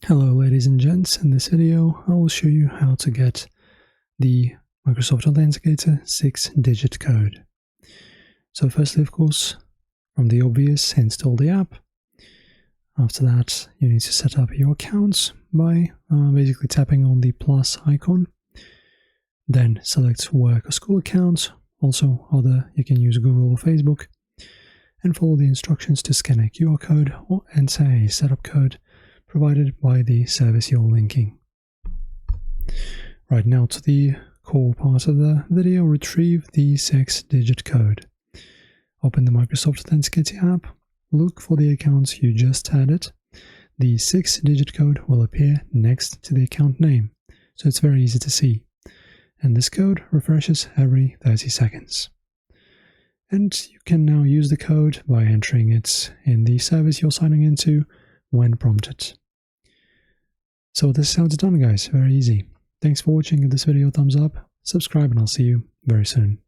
Hello ladies and gents, in this video I will show you how to get the Microsoft Authenticator 6-digit code. So firstly, of course, from the obvious, install the app. After that you need to set up your accounts by basically tapping on the plus icon. Then select work or school account, also other, you can use Google or Facebook, and follow the instructions to scan a QR code or enter a setup code provided by the service you're linking. Right now to the core part of the video, retrieve the 6-digit code. Open the Microsoft Authenticator app, look for the accounts you just added. The 6-digit code will appear next to the account name, so it's very easy to see. And this code refreshes every 30 seconds. And you can now use the code by entering it in the service you're signing into when prompted. So this is how it's done, guys. Very easy. Thanks for watching. Give this video a thumbs up, subscribe, and I'll see you very soon.